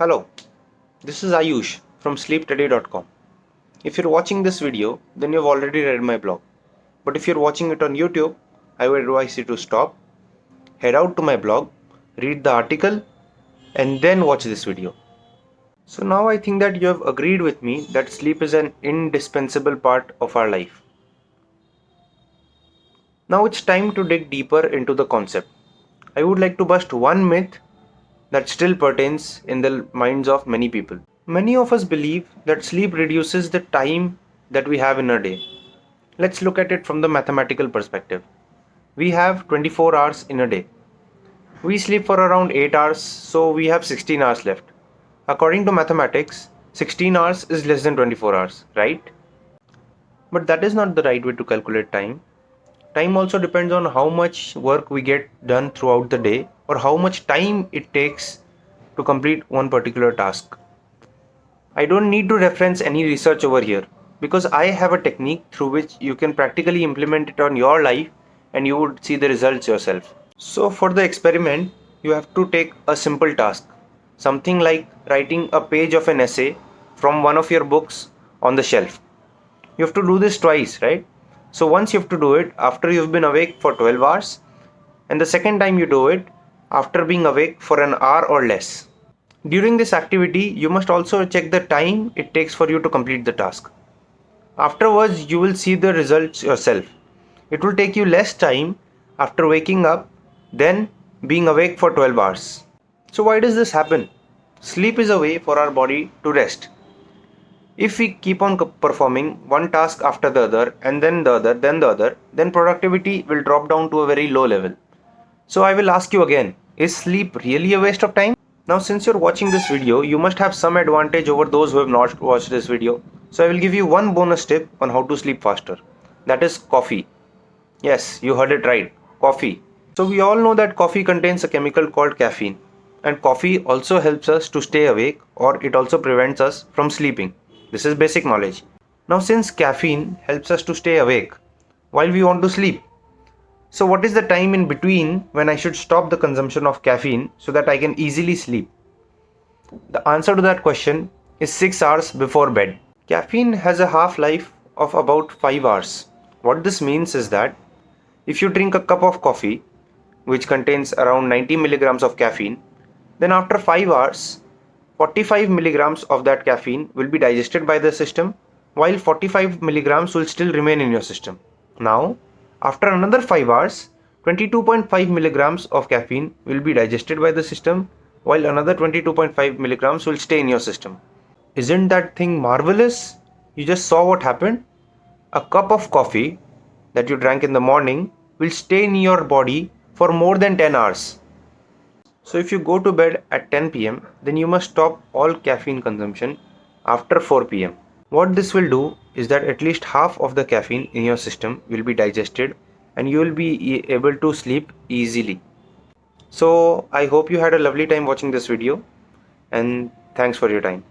Hello, this is Ayush from sleeptoday.com. If you're watching this video, then you've already read my blog. But if you're watching it on YouTube, I would advise you to stop, head out to my blog, read the article, and then watch this video. So now I think that you have agreed with me that sleep is an indispensable part of our life. Now it's time to dig deeper into the concept. I would like to bust one myth that still pertains in the minds of many people. Many of us believe that sleep reduces the time that we have in a day. Let's look at it from the mathematical perspective. We have 24 hours in a day. We sleep for around 8 hours, so we have 16 hours left. According to mathematics, 16 hours is less than 24 hours, right? But that is not the right way to calculate time. Time also depends on how much work we get done throughout the day or how much time it takes to complete one particular task. I don't need to reference any research over here because I have a technique through which you can practically implement it on your life and you would see the results yourself. So for the experiment, you have to take a simple task, something like writing a page of an essay from one of your books on the shelf. You have to do this twice, right? So once you have to do it after you've been awake for 12 hours, and the second time you do it after being awake for an hour or less. During this activity, you must also check the time it takes for you to complete the task. Afterwards, you will see the results yourself. It will take you less time after waking up than being awake for 12 hours. So why does this happen? Sleep is a way for our body to rest. If we keep on performing one task after the other and then the other, then productivity will drop down to a very low level. So I will ask you again, is sleep really a waste of time? Now since you're watching this video, you must have some advantage over those who have not watched this video. So I will give you one bonus tip on how to sleep faster. That is coffee. Yes, you heard it right, coffee. So we all know that coffee contains a chemical called caffeine. And coffee also helps us to stay awake, or it also prevents us from sleeping. This is basic knowledge. Now since caffeine helps us to stay awake while we want to sleep, so what is the time in between when I should stop the consumption of caffeine so that I can easily sleep? The answer to that question is 6 hours before bed. Caffeine has a half-life of about 5 hours. What this means is that if you drink a cup of coffee, which contains around 90 milligrams of caffeine, then after 5 hours, 45 milligrams of that caffeine will be digested by the system, while 45 milligrams will still remain in your system. Now, after another 5 hours, 22.5 milligrams of caffeine will be digested by the system, while another 22.5 milligrams will stay in your system. Isn't that thing marvelous? You just saw what happened. A cup of coffee that you drank in the morning will stay in your body for more than 10 hours. So if you go to bed at 10 pm, then you must stop all caffeine consumption after 4 pm. What this will do is that at least half of the caffeine in your system will be digested and you will be able to sleep easily. So I hope you had a lovely time watching this video, and thanks for your time.